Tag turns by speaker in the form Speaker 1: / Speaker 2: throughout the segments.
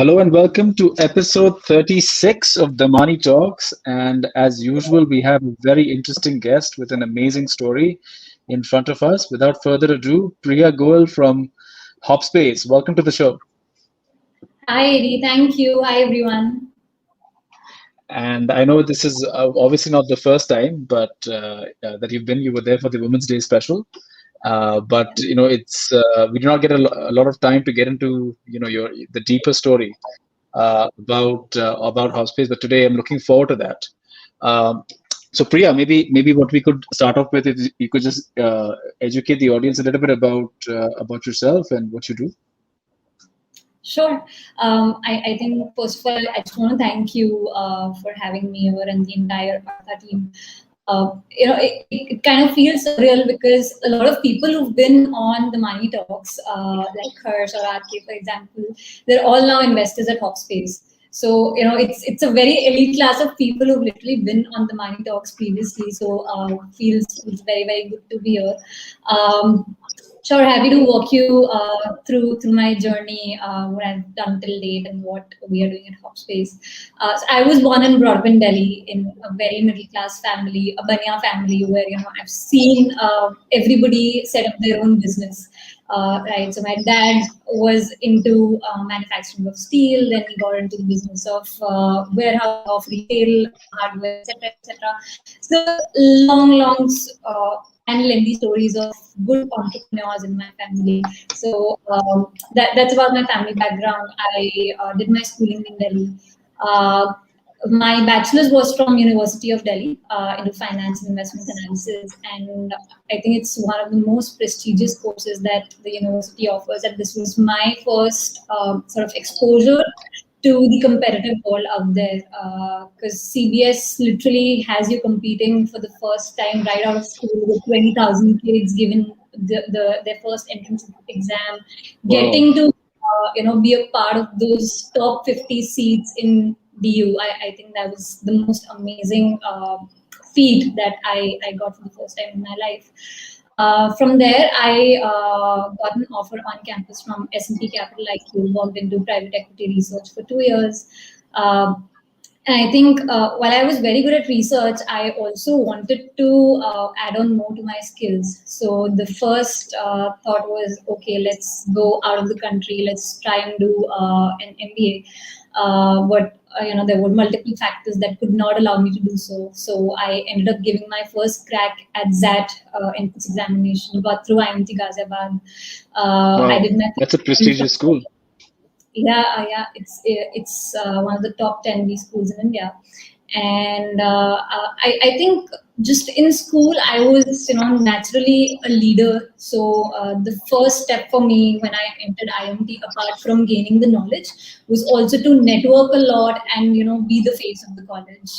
Speaker 1: Hello and welcome to episode 36 of the Money Talks. And as usual, we have a very interesting guest with an amazing story in front of us. Without further ado, Priya Goel from Hobspace. Welcome to the show.
Speaker 2: Hi, Eddie. Thank you. Hi, everyone.
Speaker 1: And I know this is obviously not the first time, but that you were there for the Women's Day special. But it's we do not get a lot of time to get into the deeper story about Hobspace. But today I'm looking forward to that. So Priya, maybe what we could start off with is you could just educate the audience a little bit about yourself and what you do.
Speaker 2: Sure. I think, first of all, I just want to thank you for having me here and the entire Artha team. It kind of feels surreal because a lot of people who've been on the Money Talks, like Harsh or RK, for example, they're all now investors at Hobspace. So, it's a very elite class of people who've literally been on the Money Talks previously. So, feels very, very good to be here. Sure, happy to walk you through my journey, what I've done till date and what we are doing at Hobspace. So I was born and brought up in Delhi in a very middle class family, a Banya family, where I've seen everybody set up their own business. Right, so my dad was into manufacturing of steel, then he got into the business of warehouse, of retail, hardware, etc., etc. So long, and lengthy stories of good entrepreneurs in my family. So that's about my family background. I did my schooling in Delhi. My bachelor's was from University of Delhi into finance and investment analysis, and I think it's one of the most prestigious courses that the university offers. And this was my first sort of exposure to the competitive world out there, because CBS literally has you competing for the first time right out of school with 20,000 kids given their first entrance exam, getting to be a part of those top 50 seats in DU. I think that was the most amazing feat that I got for the first time in my life. From there, I got an offer on campus from S&P Capital IQ, worked into private equity research for 2 years. And I think while I was very good at research, I also wanted to add on more to my skills. So the first thought was, okay, let's go out of the country, let's try and do an MBA. But there were multiple factors that could not allow me to do so. So I ended up giving my first crack at ZAT entrance examination, got through IMT Ghaziabad.
Speaker 1: Wow.
Speaker 2: I did my
Speaker 1: That's a prestigious school.
Speaker 2: Yeah, it's one of the top 10 B schools in India. And I think just in school, I was, naturally a leader. So the first step for me when I entered IMT, apart from gaining the knowledge, was also to network a lot and, be the face of the college.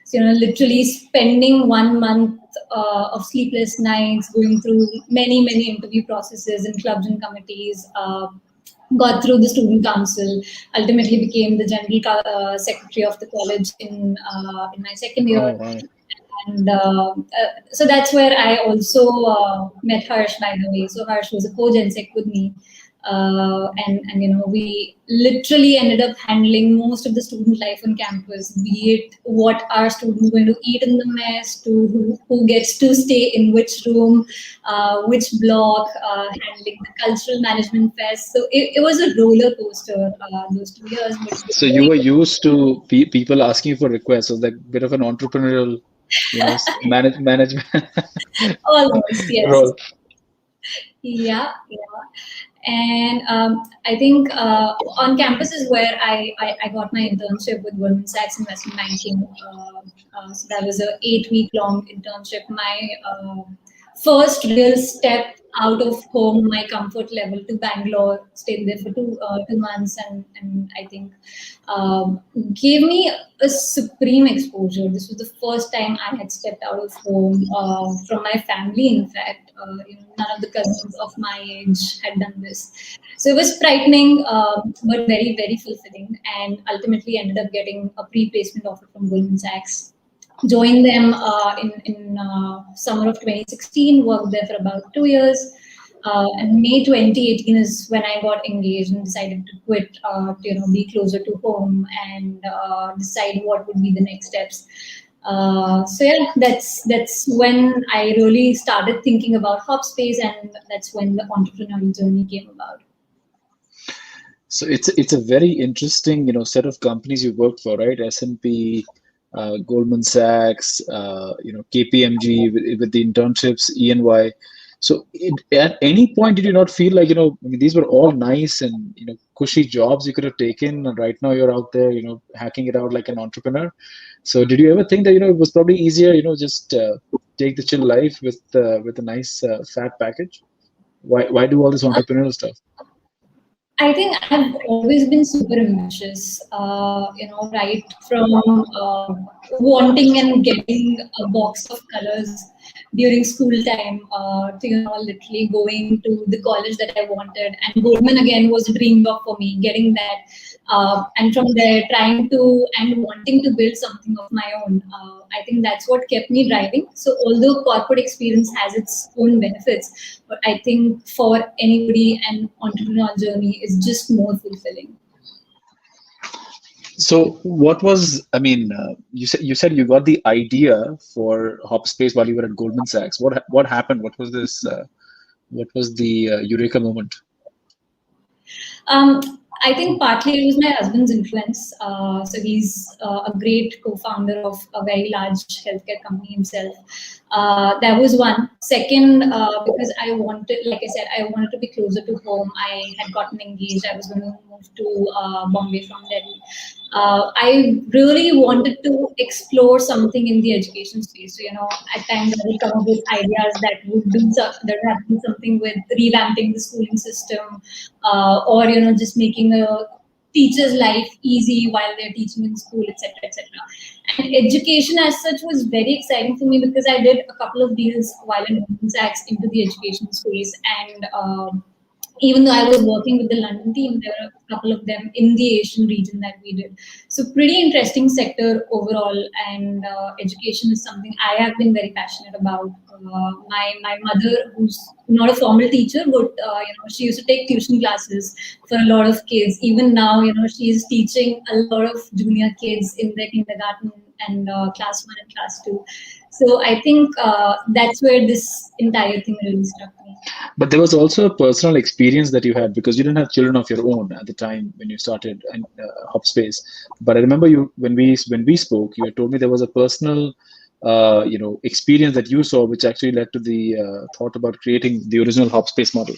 Speaker 2: So, literally spending 1 month of sleepless nights, going through many interview processes in clubs and committees, got through the student council, ultimately became the general secretary of the college in my second year.
Speaker 1: Oh, wow.
Speaker 2: And so that's where I also met Harsh, by the way. So Harsh was a co-gen-sec with me. And we literally ended up handling most of the student life on campus, be it what our students are going to eat in the mess, to who gets to stay in which room, which block, handling the cultural management fest. So it was a roller coaster those 2 years.
Speaker 1: So you were used to people asking you for requests, so like a bit of an entrepreneurial, management
Speaker 2: Almost, yes.
Speaker 1: role.
Speaker 2: Yeah. And I think on campus is where I got my internship with Goldman Sachs Investment Banking. So that was a 8-week long internship. My first real step out of home, my comfort level, to Bangalore. Stayed there for 2 months, and I think gave me a supreme exposure. This was the first time I had stepped out of home from my family. In fact, none of the cousins of my age had done this, so it was frightening, but very, very fulfilling. And ultimately, ended up getting a pre-placement offer from Goldman Sachs. Joined them in summer of 2016, worked there for about 2 years. And May 2018 is when I got engaged and decided to quit, to be closer to home and decide what would be the next steps. So yeah, that's when I really started thinking about Hobspace, and that's when the entrepreneurial journey came about.
Speaker 1: So it's a very interesting, set of companies you worked for, right? S&P, Goldman Sachs, KPMG with the internships, E&Y. So at any point, did you not feel like, I mean, these were all nice and, cushy jobs you could have taken, and right now you're out there, hacking it out like an entrepreneur. So did you ever think that, it was probably easier, just take the chill life with a nice fat package? Why do all this entrepreneurial stuff?
Speaker 2: I think I've always been super ambitious, right from wanting and getting a box of colors during school time to, literally going to the college that I wanted. And Goldman again was a dream job for me, getting that. And from there, trying to and wanting to build something of my own. I think that's what kept me driving. So, although corporate experience has its own benefits, but I think for anybody, an entrepreneurial journey is just more fulfilling.
Speaker 1: So what was, I mean, you said you got the idea for Hobspace while you were at Goldman Sachs. What happened? What was this? What was the eureka moment?
Speaker 2: Um, I think partly it was my husband's influence. So he's a great co-founder of a very large healthcare company himself. That was one. Second, because I wanted, like I said, I wanted to be closer to home. I had gotten engaged. I was going to move to Bombay from Delhi. I really wanted to explore something in the education space. So, at times I would come up with ideas that would do that would have to do something with revamping the schooling system, or just making a teacher's life easy while they're teaching in school, etc., etc. And education as such was very exciting for me because I did a couple of deals while in Goldman Sachs into the education space, and even though I was working with the London team, there were a couple of them in the Asian region that we did. So pretty interesting sector overall, and education is something I have been very passionate about. My mother, who's not a formal teacher, but she used to take tuition classes for a lot of kids. Even now, she is teaching a lot of junior kids in their kindergarten and class 1 and class 2. So I think that's where this entire thing really struck me.
Speaker 1: But there was also a personal experience that you had because you didn't have children of your own at the time when you started Hopspace. But I remember you when we spoke, you had told me there was a personal experience that you saw which actually led to the thought about creating the original Hopspace model.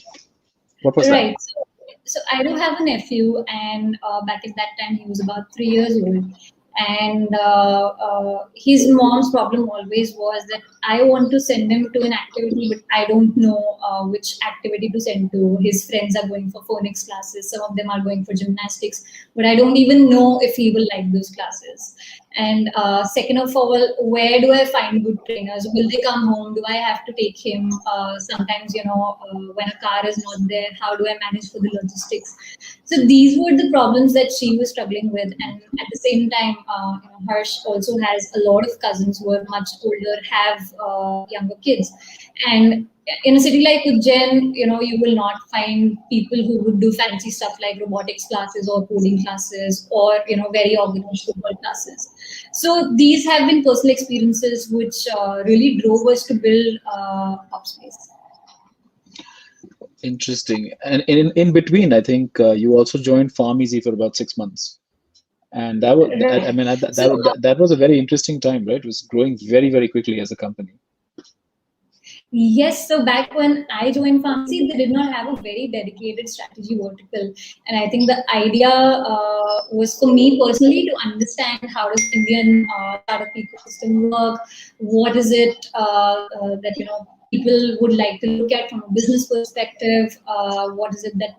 Speaker 1: What was that?
Speaker 2: Right. So I do have a nephew, and back at that time he was about 3 years old. And his mom's problem always was that I want to send him to an activity, but I don't know which activity to send to. His friends are going for phonics classes, some of them are going for gymnastics, but I don't even know if he will like those classes. And second of all, where do I find good trainers? Will they come home? Do I have to take him? Sometimes, when a car is not there, how do I manage for the logistics? So these were the problems that she was struggling with. And at the same time, Harsh also has a lot of cousins who are much older, have younger kids. And in a city like Ujjain, you will not find people who would do fancy stuff like robotics classes or coding classes or, very organized football classes. So these have been personal experiences which really drove us to build Hopspace.
Speaker 1: Interesting. And in between, I think you also joined Farm Easy for about 6 months. And that was, I
Speaker 2: Right.
Speaker 1: mean,
Speaker 2: So
Speaker 1: that was a very interesting time, right? It was growing very, very quickly as a company.
Speaker 2: yes, so back when I joined Pharmacy, they did not have a very dedicated strategy vertical. And I think the idea was for me personally to understand how does Indian startup ecosystem work, what is it that, people would like to look at from a business perspective, what is it that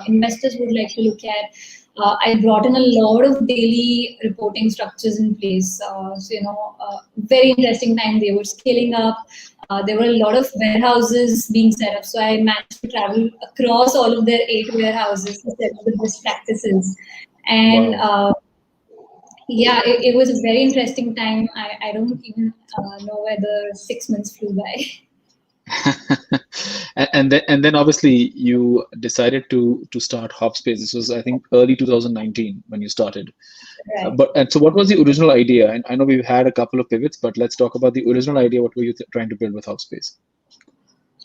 Speaker 2: investors would like to look at. I brought in a lot of daily reporting structures in place. Very interesting time. They were scaling up. There were a lot of warehouses being set up. So I managed to travel across all of their 8 warehouses to set up the best practices. And
Speaker 1: Wow.
Speaker 2: yeah, it was a very interesting time. I don't even know where the 6 months flew by.
Speaker 1: And then obviously you decided to start Hobspace. This was, I think, early 2019 when you started.
Speaker 2: Right.
Speaker 1: So what was the original idea? And I know we've had a couple of pivots, but let's talk about the original idea. What were you trying to build with Hobspace?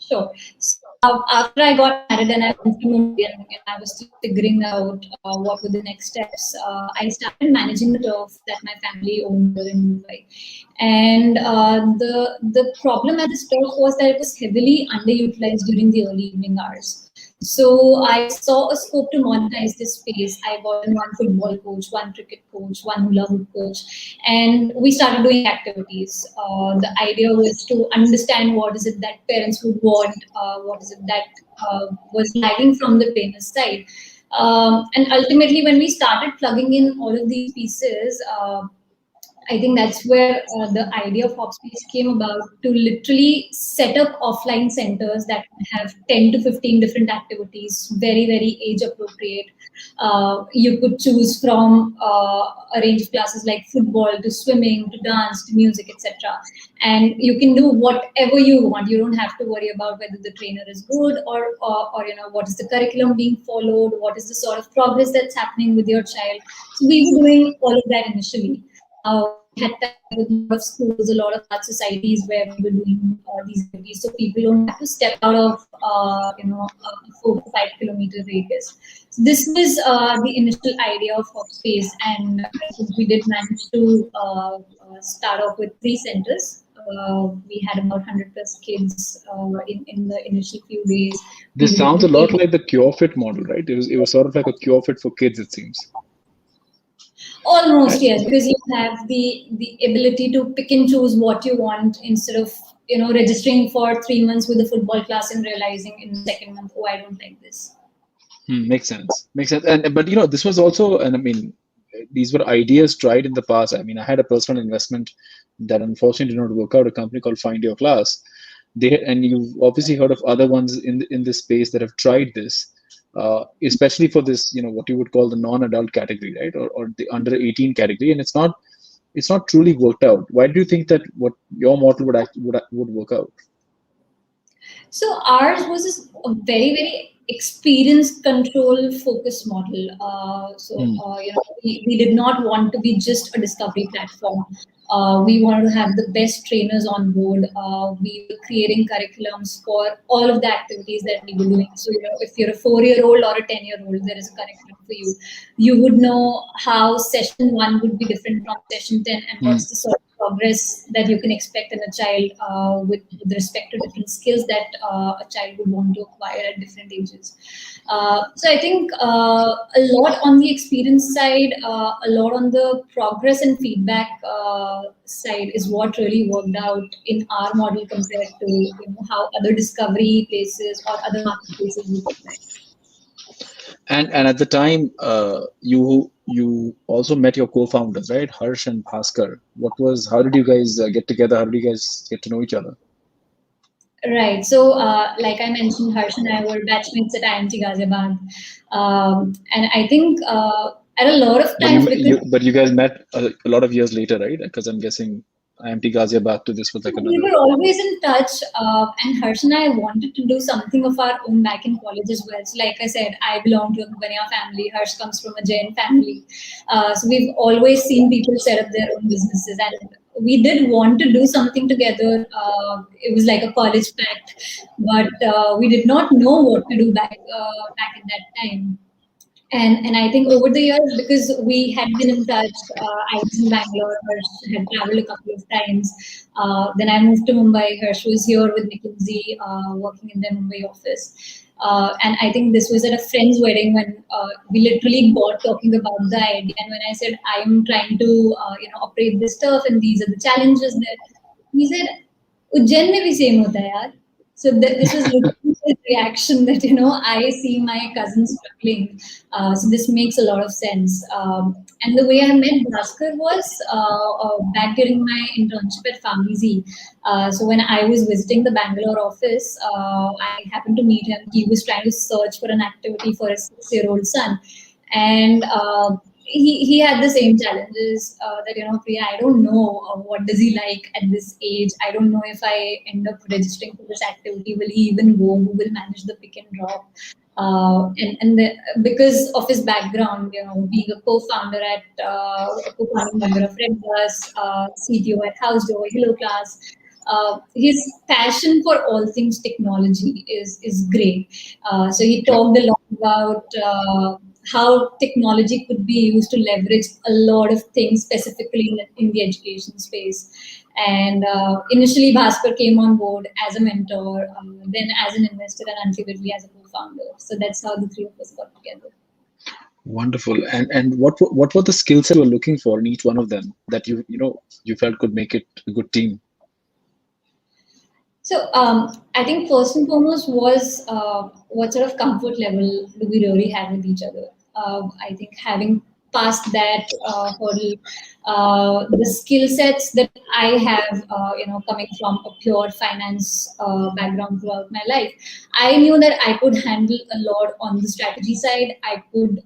Speaker 2: Sure. So, after I got married and I went to Mumbai and I was still figuring out what were the next steps, I started managing the turf that my family owned here in Mumbai. And the problem at this turf was that it was heavily underutilized during the early evening hours. So I saw a scope to monetize this space. I bought in one football coach, one cricket coach, one hula hoop coach, and we started doing activities. The idea was to understand what is it that parents would want, what is it that was lagging from the trainer's side. And ultimately, when we started plugging in all of these pieces, I think that's where the idea of Hopspace came about, to literally set up offline centers that have 10 to 15 different activities, very, very age appropriate. You could choose from a range of classes like football to swimming to dance to music, etc. And you can do whatever you want. You don't have to worry about whether the trainer is good, or what is the curriculum being followed, what is the sort of progress that's happening with your child. So we were doing all of that initially. We had ties with a lot of schools, a lot of art societies where we were doing these activities, so people don't have to step out of a 4 to 5 kilometer radius. So this was the initial idea of Hobspace, and I think we did manage to start off with 3 centers. We had about 100 plus kids in the initial few days. We
Speaker 1: This
Speaker 2: were
Speaker 1: sounds a
Speaker 2: doing
Speaker 1: lot like the Cure Fit model, right? It was sort of like a Cure Fit for kids, it seems.
Speaker 2: almost,
Speaker 1: Right?
Speaker 2: yes, because you have the ability to pick and choose what you want, instead of registering for 3 months with a football class and realizing in the second month, oh, I don't like this.
Speaker 1: Makes sense. Makes sense. And but this was also, and I mean, these were ideas tried in the past. I mean, I had a personal investment that unfortunately did not work out. A company called Find Your Class. And you've obviously heard of other ones in this space that have tried this, especially for this, what you would call the non-adult category, right, or the under 18 category, and it's not truly worked out. Why do you think that what your model would work out?
Speaker 2: So ours was a very, very experience control focused model.
Speaker 1: Hmm.
Speaker 2: We did not want to be just a discovery platform. We wanted to have the best trainers on board. We were creating curriculums for all of the activities that we were doing. So, if you're a 4-year-old or a 10-year-old, there is a curriculum for you. You would know how session one would be different from session 10, and
Speaker 1: Hmm.
Speaker 2: what's the sort of progress that you can expect in a child with respect to different skills that a child would want to acquire at different ages. So I think a lot on the experience side, a lot on the progress and feedback side is what really worked out in our model compared to how other discovery places or other marketplaces would look like.
Speaker 1: And at the time, you also met your co-founders, right? Harsh and Bhaskar. How did you guys get together? How did you guys get to know each other?
Speaker 2: Right. So, like I mentioned, Harsh and I were batchmates at IMT Ghaziabad. And I think at a lot of
Speaker 1: But
Speaker 2: times, because
Speaker 1: you guys met a lot of years later, right? Because I'm guessing IMT Ghaziabad to this was like
Speaker 2: we
Speaker 1: another.
Speaker 2: were always in touch, and Harsh and I wanted to do something of our own back in college as well. So, like I said, I belong to a Banya family. Harsh comes from a Jain family. So we've always seen people set up their own businesses, and we did want to do something together. It was like a college pact, but we did not know what to do back at that time. And I think over the years, because we had been in touch, I was in Bangalore, Harsh had traveled a couple of times. Then I moved to Mumbai. Harsh was here with McKinsey, working in their Mumbai office. And I think this was at a friend's wedding when we literally got talking about the idea. And when I said, I'm trying to, operate this stuff and these are the challenges there, he said, Ujjain में भी same होता है यार. So this was literally his reaction that I see my cousin struggling. So this makes a lot of sense. And the way I met Bhaskar was back during my internship at Pharmacy. So when I was visiting the Bangalore office, I happened to meet him. He was trying to search for an activity for a 6-year-old son, and he had the same challenges that, Priya, I don't know what does he like at this age. I don't know if I end up registering for this activity, will he even go? Who will manage the pick and drop? Because of his background, being a co-founder a co-founding member of Red Bus, CTO at Housedoor, Hello Class, his passion for all things technology is great. So he talked a lot about how technology could be used to leverage a lot of things, specifically in the education space. And initially, Bhaskar came on board as a mentor, then as an investor, and ultimately as a co-founder. So that's how the three of us got together.
Speaker 1: Wonderful. And what were the skill sets you were looking for in each one of them that you felt could make it a good team?
Speaker 2: So I think first and foremost was what sort of comfort level do we really have with each other. I think having passed that hurdle, the skill sets that I have, coming from a pure finance background throughout my life, I knew that I could handle a lot on the strategy side. I could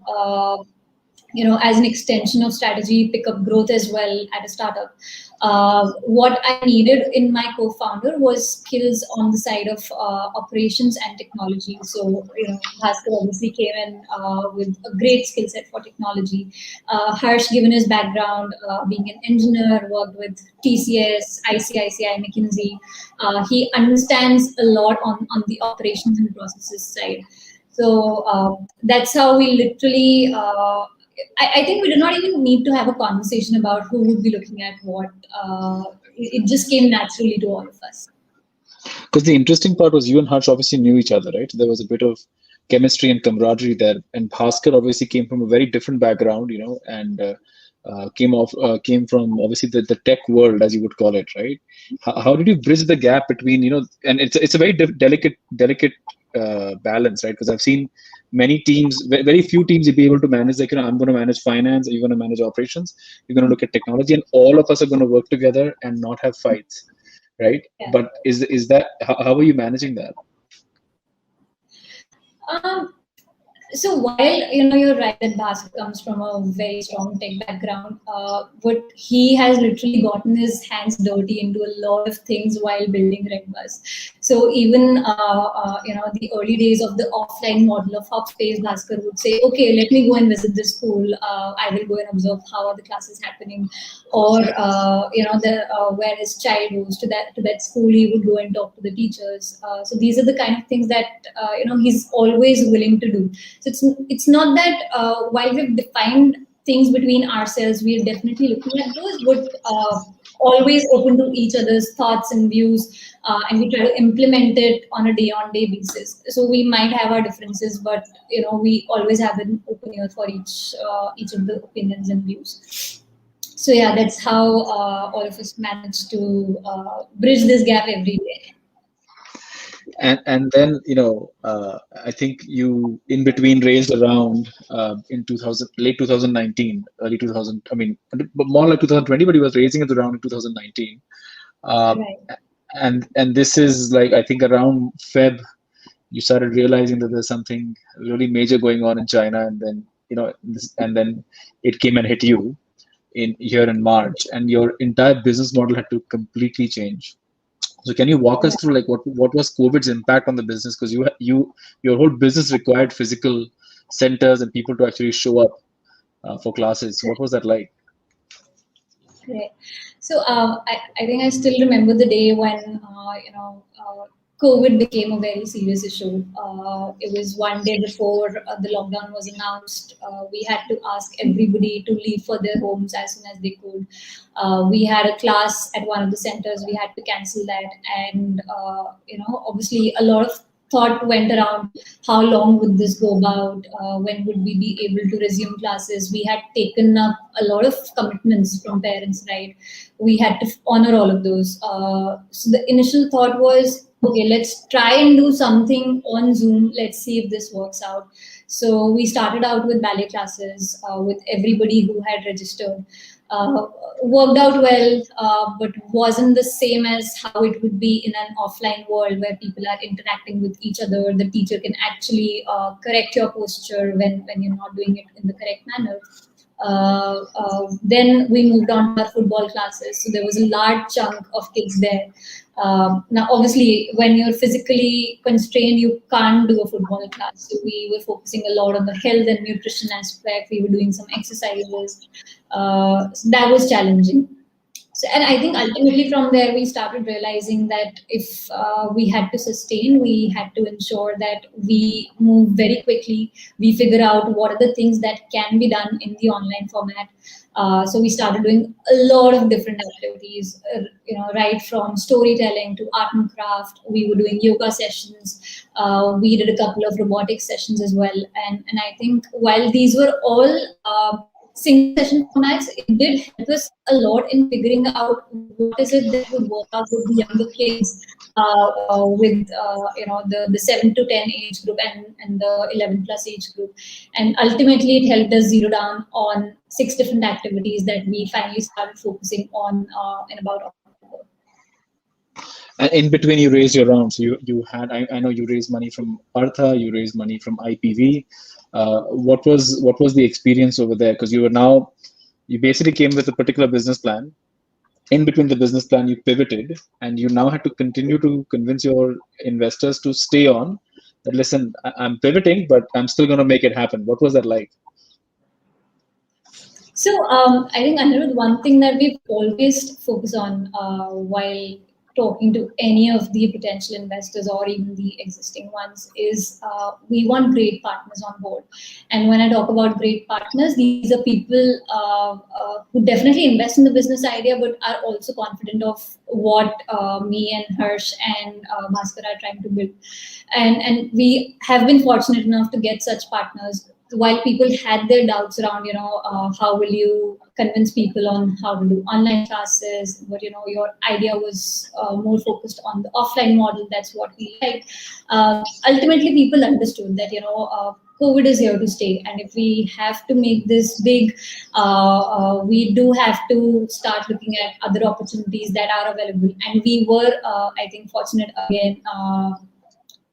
Speaker 2: as an extension of strategy, pick up growth as well at a startup. What I needed in my co-founder was skills on the side of operations and technology. So, Bhaskar obviously came in with a great skill set for technology. Harsh, given his background, being an engineer, worked with TCS, ICICI, McKinsey, he understands a lot on the operations and processes side. So that's how we literally I think we did not even need to have a conversation about who would be looking at what. It just came naturally to all of us.
Speaker 1: Because the interesting part was you and Harsh obviously knew each other, right? There was a bit of chemistry and camaraderie there. And Bhaskar obviously came from a very different background, and came from obviously the tech world, as you would call it, right? How did you bridge the gap between, and it's a very delicate balance, right? Because I've seen many teams, very few teams you'll be able to manage, like, I'm going to manage finance, you're going to manage operations, you're going to look at technology, and all of us are going to work together and not have fights, right?
Speaker 2: Yeah.
Speaker 1: But is that, how are you managing that?
Speaker 2: So while you're right that Bhaskar comes from a very strong tech background, but he has literally gotten his hands dirty into a lot of things while building Red Bus. So even the early days of the offline model of Hobspace, Bhaskar would say, "Okay, let me go and visit this school. I will go and observe how are the classes happening." Or where his child goes to that school, he would go and talk to the teachers. So these are the kind of things that he's always willing to do. So it's not that while we've defined things between ourselves, we're definitely looking at those, but always open to each other's thoughts and views, and we try to implement it on a day-on-day basis. So we might have our differences, but we always have an open ear for each of the opinions and views. So yeah, that's how all of us manage to bridge this gap every day.
Speaker 1: And then I think you in between raised around in 2000, late 2019, early 2000. I mean, more like 2020, but he was raising it around in 2019.
Speaker 2: Right.
Speaker 1: And this is like, I think around Feb, you started realizing that there's something really major going on in China, and then and then it came and hit you here in March, and your entire business model had to completely change. So can you walk us through, like, what was COVID's impact on the business? Because your whole business required physical centers and people to actually show up for classes. So what was that like?
Speaker 2: Right. So I think I still remember the day when COVID became a very serious issue. It was one day before the lockdown was announced. We had to ask everybody to leave for their homes as soon as they could. We had a class at one of the centers. We had to cancel that, and obviously a lot of thought went around how long would this go about, when would we be able to resume classes. We had taken up a lot of commitments from parents, right? We had to honor all of those. So the initial thought was, okay, let's try and do something on Zoom. Let's see if this works out. So we started out with ballet classes with everybody who had registered. Worked out well, but wasn't the same as how it would be in an offline world where people are interacting with each other. The teacher can actually correct your posture when you're not doing it in the correct manner. Then we moved on to our football classes. So there was a large chunk of kids there. Now, obviously, when you're physically constrained, you can't do a football class. So we were focusing a lot on the health and nutrition aspect. We were doing some exercises. So that was challenging. So, and I think ultimately from there we started realizing that if we had to sustain, we had to ensure that we move very quickly. We figure out what are the things that can be done in the online format. So we started doing a lot of different activities, right from storytelling to art and craft. We were doing yoga sessions. We did a couple of robotics sessions as well. And I think while these were all single session formats, it did help us a lot in figuring out what is it that would work out with the younger kids, with the 7 to 10 age group and the 11 plus age group. And ultimately, it helped us zero down on 6 different activities that we finally started focusing on in about October.
Speaker 1: And in between, you raised your round. So you had, I know you raised money from Artha, you raised money from IPV. What was the experience over there? Because you basically came with a particular business plan. In between the business plan, you pivoted, and you now had to continue to convince your investors to stay on. That listen, I'm pivoting, but I'm still going to make it happen. What was that like?
Speaker 2: So I think Anirudh, one thing that we've always focused on while talking to any of the potential investors or even the existing ones is we want great partners on board. And when I talk about great partners, these are people who definitely invest in the business idea, but are also confident of what me and Harsh and Bhaskar are trying to build. And we have been fortunate enough to get such partners. While people had their doubts around, how will you convince people on how to do online classes, but your idea was more focused on the offline model. That's what we like. Ultimately, people understood that COVID is here to stay, and if we have to make this big, we do have to start looking at other opportunities that are available. And we were, I think, fortunate again.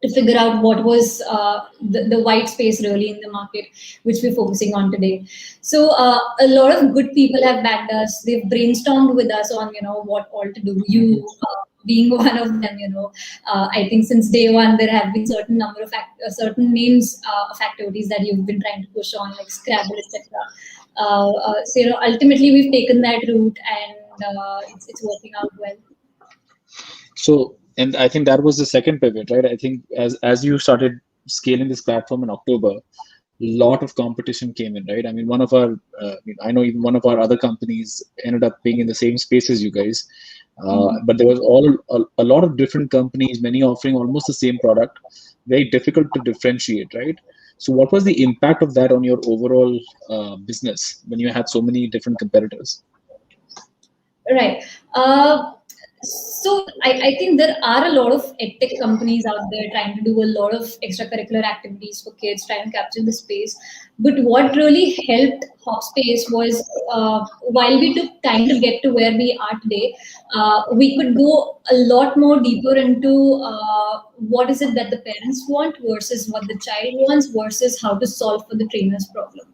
Speaker 2: To figure out what was the white space really in the market, which we're focusing on today. So a lot of good people have backed us. They've brainstormed with us on, what all to do. You being one of them, I think since day one, there have been certain number of certain names of activities that you've been trying to push on, like Scrabble, etc. So, ultimately we've taken that route, and it's working out well.
Speaker 1: So, and I think that was the second pivot, right? I think as you started scaling this platform in October, a lot of competition came in, right? I mean, I know even one of our other companies ended up being in the same space as you guys, but there was a lot of different companies, many offering almost the same product, very difficult to differentiate, right? So, what was the impact of that on your overall business when you had so many different competitors?
Speaker 2: Right. So I think there are a lot of edtech companies out there trying to do a lot of extracurricular activities for kids, trying to capture the space. But what really helped Hobspace was while we took time to get to where we are today, we could go a lot more deeper into what is it that the parents want versus what the child wants versus how to solve for the trainer's problem.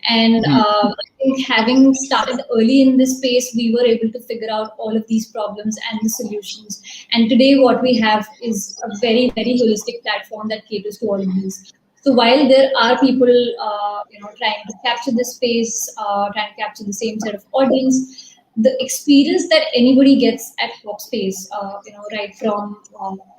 Speaker 2: And I think having started early in this space, we were able to figure out all of these problems and the solutions. And today what we have is a very, very holistic platform that caters to all of these. So while there are people, trying to capture the space, trying to capture the same set of audience, the experience that anybody gets at Hobspace, right from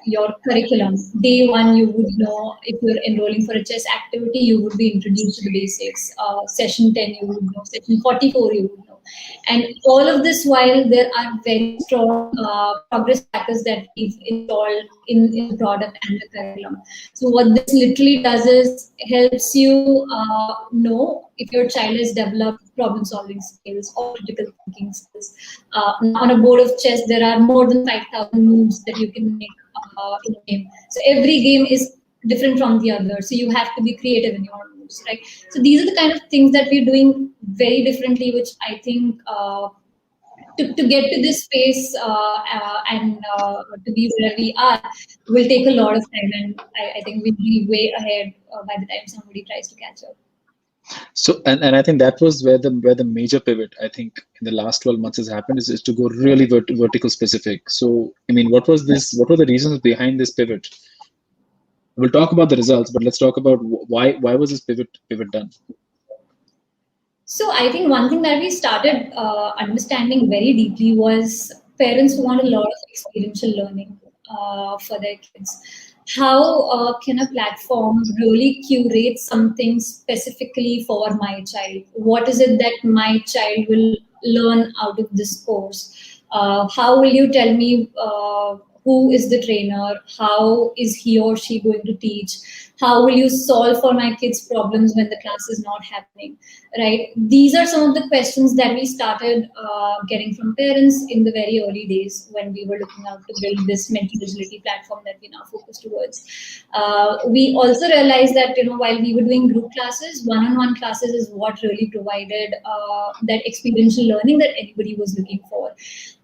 Speaker 2: your curriculum, day one, you would know if you're enrolling for a chess activity, you would be introduced to the basics. Session 10, you would know. Session 44, you would know. And all of this while there are very strong progress trackers that we've installed in the product and the curriculum. So what this literally does is helps you know if your child has developed problem-solving skills or critical thinking skills. On a board of chess, there are more than 5,000 moves that you can make in a game. So every game is different from the other. So you have to be creative in your moves, right? So these are the kind of things that we're doing very differently, which I think to get to this space and to be where we are will take a lot of time. And I think we'll be way ahead by the time somebody tries to catch up.
Speaker 1: So, and I think that was where the major pivot, I think, in the last 12 months has happened, is to go really vertical specific. So, I mean, what were the reasons behind this pivot? We'll talk about the results, but let's talk about why was this pivot done?
Speaker 2: So I think one thing that we started understanding very deeply was parents want a lot of experiential learning for their kids. How can a platform really curate something specifically for my child? What is it that my child will learn out of this course? How will you tell me who is the trainer? How is he or she going to teach? How will you solve for my kids' problems when the class is not happening? Right? These are some of the questions that we started getting from parents in the very early days when we were looking out to build this mental agility platform that we now focus towards. We also realized that while we were doing group classes, one-on-one classes is what really provided that experiential learning that anybody was looking for.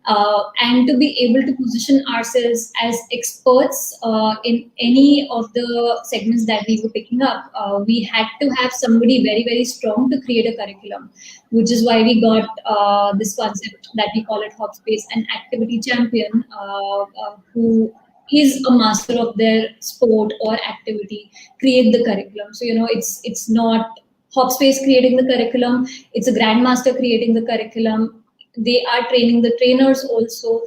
Speaker 2: And to be able to position ourselves as experts in any of the segments that we were picking up, we had to have somebody very, very strong to create a curriculum, which is why we got this concept that we call it Hobspace, an activity champion who is a master of their sport or activity, create the curriculum. So, it's not Hobspace creating the curriculum, it's a grandmaster creating the curriculum. They are training the trainers also,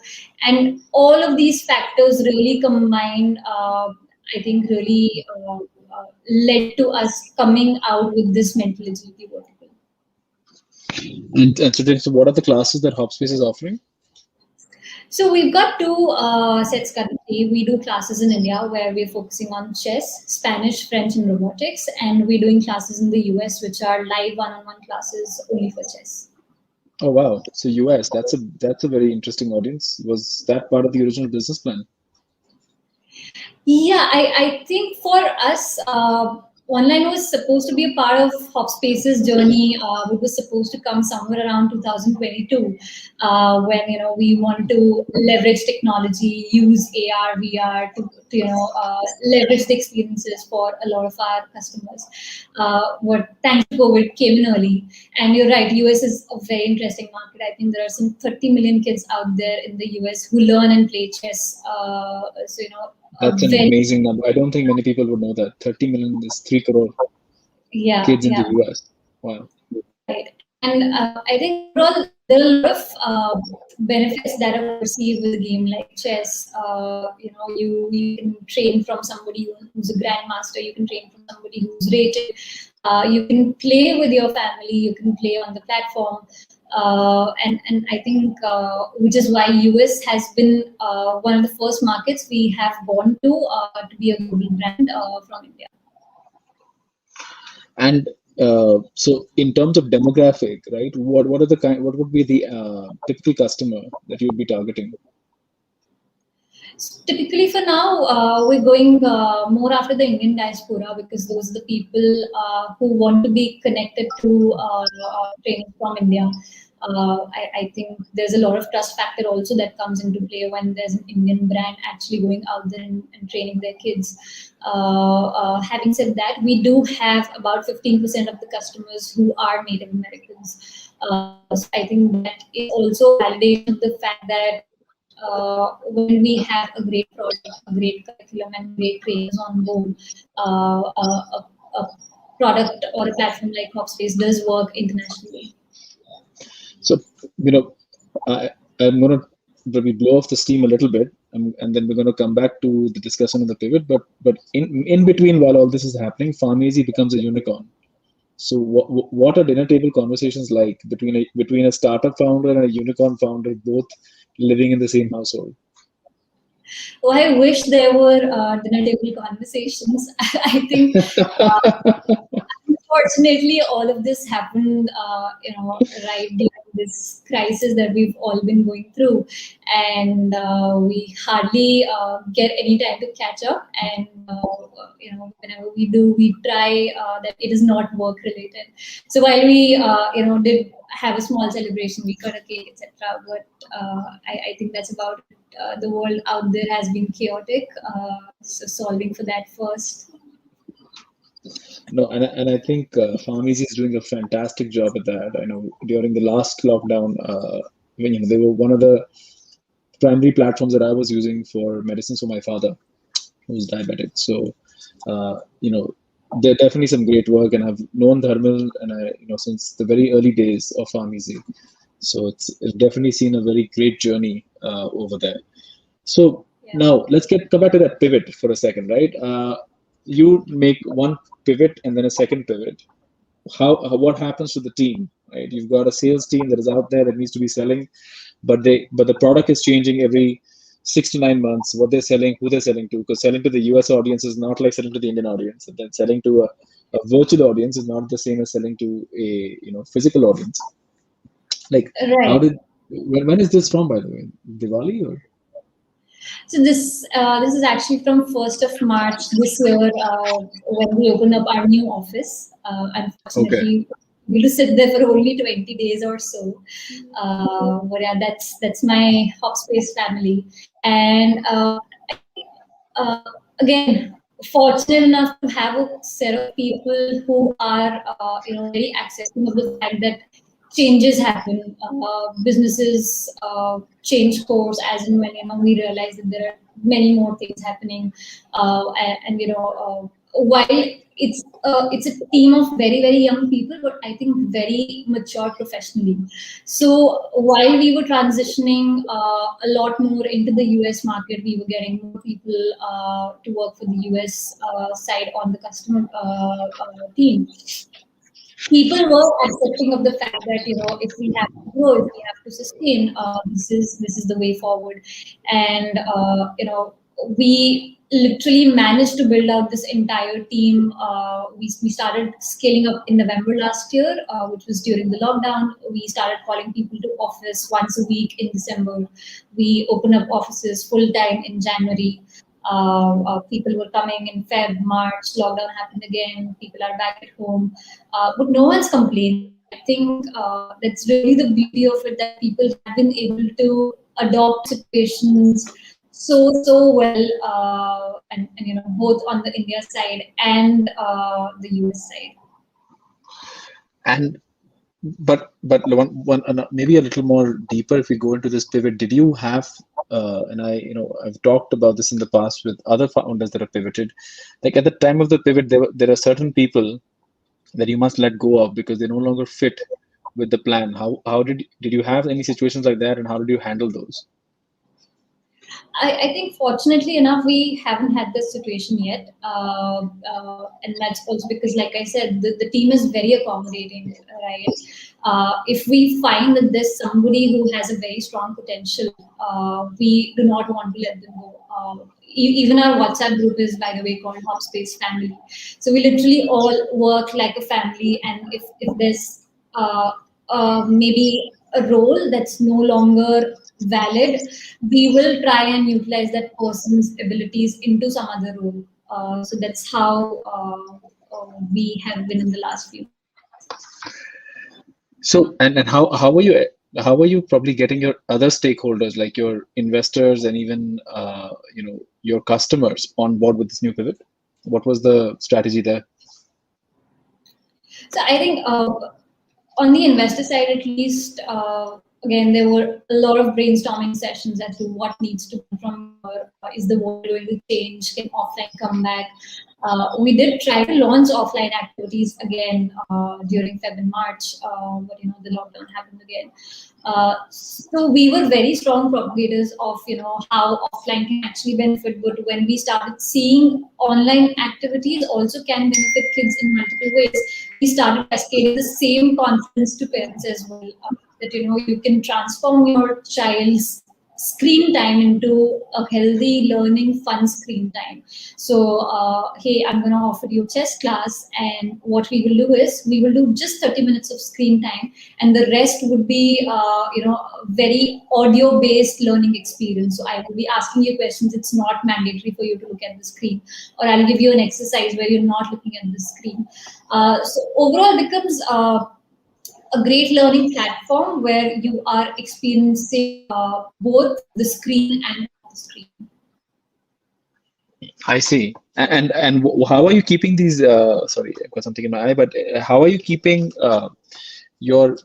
Speaker 2: and all of these factors really combined, I think, really led to us coming out with this mental agility vertical.
Speaker 1: So what are the classes that Hopspace is offering?
Speaker 2: So we've got two sets currently. We do classes in India where we're focusing on chess, Spanish, French, and robotics, and we're doing classes in the US, which are live one-on-one classes only for chess.
Speaker 1: Oh wow! So US, that's a very interesting audience. Was that part of the original business plan?
Speaker 2: Yeah, I think for us, online was supposed to be a part of Hopspace's journey. It was supposed to come somewhere around 2022, when we want to leverage technology, use AR, VR to leverage the experiences for a lot of our customers. What thanks to COVID came in early, and you're right. US is a very interesting market. I think there are some 30 million kids out there in the US who learn and play chess. So
Speaker 1: That's an
Speaker 2: very,
Speaker 1: amazing number. I don't think many people would know that. 30 million is 3 crore
Speaker 2: yeah,
Speaker 1: kids in
Speaker 2: yeah,
Speaker 1: the US. Wow.
Speaker 2: right. And I think overall there are a lot of benefits that are perceived with a game like chess. You can train from somebody who's a grandmaster. You can train from somebody who's rated. You can play with your family. You can play on the platform. And I think which is why US has been one of the first markets we have gone to be a global brand from India.
Speaker 1: And so, in terms of demographic, right? What would be the typical customer that you would be targeting?
Speaker 2: Typically, for now, we're going more after the Indian diaspora because those are the people who want to be connected to training from India. I think there's a lot of trust factor also that comes into play when there's an Indian brand actually going out there and training their kids. Having said that, we do have about 15% of the customers who are Native Americans. So I think that is also validation of the fact that when we have a great product, a great curriculum, and great trainers on board, a product or a platform like Hopspace does work internationally.
Speaker 1: So, you know, I'm going to maybe blow off the steam a little bit, and then we're going to come back to the discussion of the pivot. But in between, while all this is happening, Farmasi becomes a unicorn. So, what are dinner table conversations like between a startup founder and a unicorn founder, both living in the same household?
Speaker 2: Oh, I wish there were dinner table conversations. I think, unfortunately, all of this happened, right during this crisis that we've all been going through, and we hardly get any time to catch up. And whenever we do, we try that it is not work related. So while we, did have a small celebration, we cut a cake, etc. But I think that's about it. The world out there has been chaotic, so solving for that first.
Speaker 1: No, and I think Pharmacy is doing a fantastic job at that. I know during the last lockdown, when they were one of the primary platforms that I was using for medicines for my father, who's diabetic. So, there definitely some great work, and I've known Dharmal and since the very early days of Pharmacy. So it's definitely seen a very great journey over there. So
Speaker 2: Yeah.
Speaker 1: now let's come back to that pivot for a second, right? You make one pivot and then a second pivot. What happens to the team, right? You've got a sales team that is out there that needs to be selling, but the product is changing every 6 to 9 months. What they're selling, who they're selling to, because selling to the US audience is not like selling to the Indian audience, and then selling to a virtual audience is not the same as selling to a physical audience. Like, how
Speaker 2: Right.
Speaker 1: did when is this from, by the way? Diwali or?
Speaker 2: So this is actually from 1st of March this year, when we opened up our new office.
Speaker 1: Okay.
Speaker 2: Unfortunately, we will sit there for only 20 days or so. But yeah, that's my Hobspace family, and I think again, fortunate enough to have a set of people who are very accepting of the fact that changes happen. Businesses change course as and when we realize that there are many more things happening, and while it's a team of very very young people, but I think very mature professionally. So while we were transitioning a lot more into the US market, we were getting more people to work for the US side on the customer team. People were accepting of the fact that if we have to grow, if we have to sustain, this is the way forward, and we literally managed to build out this entire team. We started scaling up in November last year, which was during the lockdown. We started calling people to office once a week in December. We opened up offices full time in January. People were coming in Feb, March, lockdown happened again, people are back at home. But no one's complaining. I think that's really the beauty of it, that people have been able to adopt situations so well, and both on the India side and the US side.
Speaker 1: And but maybe a little more deeper if we go into this pivot. Did you have and I've talked about this in the past with other founders that have pivoted. Like at the time of the pivot, there are certain people that you must let go of because they no longer fit with the plan. How did you have any situations like that, and how did you handle those?
Speaker 2: I think fortunately enough, we haven't had this situation yet. And that's also because, like I said, the team is very accommodating, right? If we find that there's somebody who has a very strong potential, we do not want to let them go. Even our WhatsApp group is, by the way, called Hobspace Family. So we literally all work like a family. And if there's maybe a role that's no longer valid, we will try and utilize that person's abilities into some other role. So that's how we have been in the last few.
Speaker 1: So and how are you probably getting your other stakeholders like your investors and even your customers on board with this new pivot? What was the strategy there?
Speaker 2: So I think on the investor side, at least, again, there were a lot of brainstorming sessions as to what needs to come from here. Is the world going to change? Can offline come back? We did try to launch offline activities again during Feb and March, but the lockdown happened again. So we were very strong propagators of how offline can actually benefit. But when we started seeing online activities also can benefit kids in multiple ways, we started cascading the same confidence to parents as well. That you can transform your child's screen time into a healthy learning fun screen time. So hey, I'm going to offer you chess class, and what we will do is we will do just 30 minutes of screen time, and the rest would be very audio based learning experience. So I will be asking you questions. It's not mandatory for you to look at the screen, or I'll give you an exercise where you're not looking at the screen. So overall becomes a great learning platform where you are experiencing both the screen and off the screen.
Speaker 1: I see. How are you keeping these? Sorry, I've got something in my eye. But how are you keeping your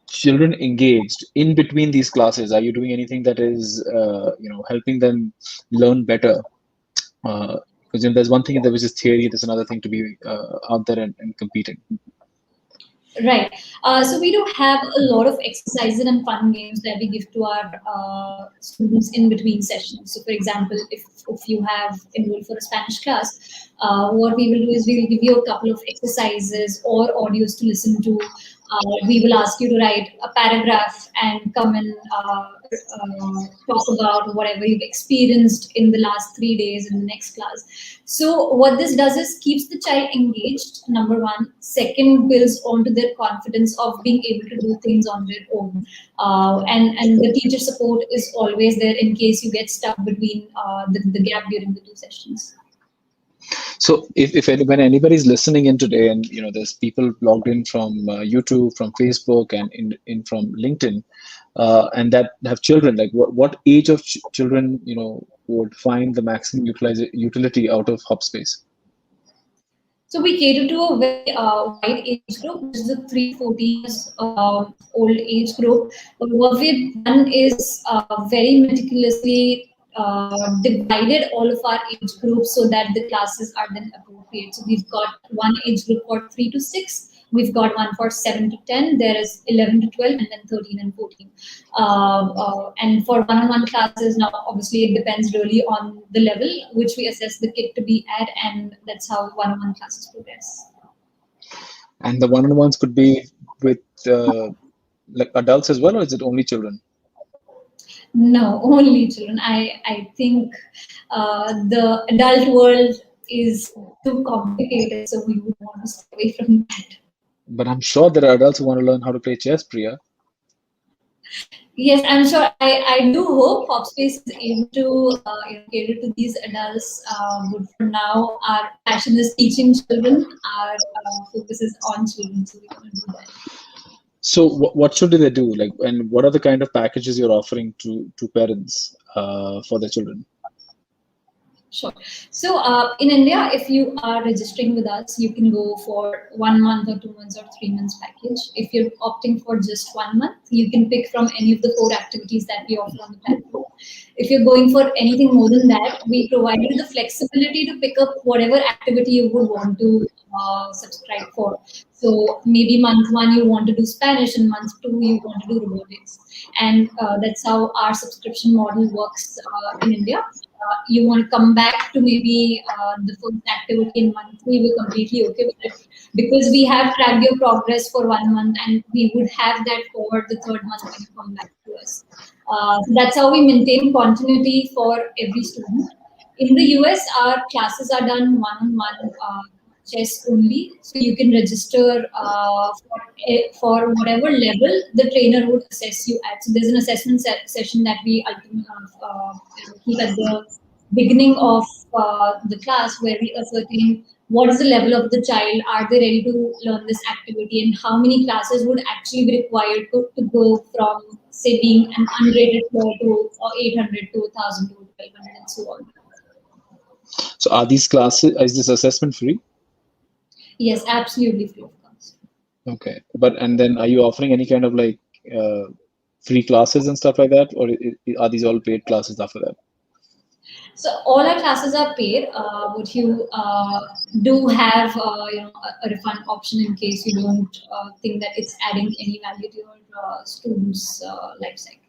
Speaker 1: children engaged in between these classes? Are you doing anything that is, helping them learn better? Because there's one thing that was just theory. There's another thing to be out there and competing.
Speaker 2: Right. So we do have a lot of exercises and fun games that we give to our students in between sessions. So, for example, if you have enrolled for a Spanish class, what we will do is we will give you a couple of exercises or audios to listen to. We will ask you to write a paragraph and come and talk about whatever you've experienced in the last 3 days in the next class. So what this does is keeps the child engaged, number one. Second, builds onto their confidence of being able to do things on their own. And the teacher support is always there in case you get stuck between the gap during the two sessions.
Speaker 1: So when anybody's listening in today, and there's people logged in from YouTube, from Facebook, and in from LinkedIn, and that have children, like what age of children would find the maximum utility out of Hobspace?
Speaker 2: So we cater to a very wide age group, which is the 3 to 14 years old age group. But what we've done is very meticulously divided all of our age groups so that the classes are then appropriate. So we've got one age group for 3 to 6. We've got one for 7 to 10. There is 11 to 12, and then 13 and 14. And for one-on-one classes, now obviously it depends really on the level which we assess the kid to be at, and that's how one-on-one classes progress.
Speaker 1: And the one-on-ones could be with like adults as well, or is it only children?
Speaker 2: No, only children. I think the adult world is too complicated, so we would want to stay away from that.
Speaker 1: But I'm sure there are adults who want to learn how to play chess, Priya.
Speaker 2: Yes, I'm sure. I do hope Hobspace is able to cater to these adults. But for now, our passion is teaching children. Our focus is on children, so we're going to do that.
Speaker 1: So what should they do? Like, and what are the kind of packages you're offering to parents for their children?
Speaker 2: Sure. So in India, if you are registering with us, you can go for 1 month or 2 months or 3 months package. If you're opting for just 1 month, you can pick from any of the 4 activities that we offer on the platform. If you're going for anything more than that, we provide you the flexibility to pick up whatever activity you would want to subscribe for. So maybe month 1 you want to do Spanish, and month 2 you want to do robotics. And that's how our subscription model works in India. You want to come back to maybe the first activity in month 3, we're completely okay with it, because we have tracked your progress for 1 month, and we would have that for the 3rd month when you come back to us. So that's how we maintain continuity for every student. In the US, our classes are done one-on-one chess only, so you can register for whatever level the trainer would assess you at. So there's an assessment session that we ultimately keep at the beginning of the class, where we ascertain what is the level of the child, are they ready to learn this activity, and how many classes would actually be required to go from, say, being an unrated player to 800 to 1000 to 1200 and so on.
Speaker 1: So are these classes, is this assessment free?
Speaker 2: Yes, absolutely free of cost.
Speaker 1: Okay, and then are you offering any kind of like free classes and stuff like that, or are these all paid classes after that?
Speaker 2: So all our classes are paid, but you do have a refund option in case you don't think that it's adding any value to your students' life cycle.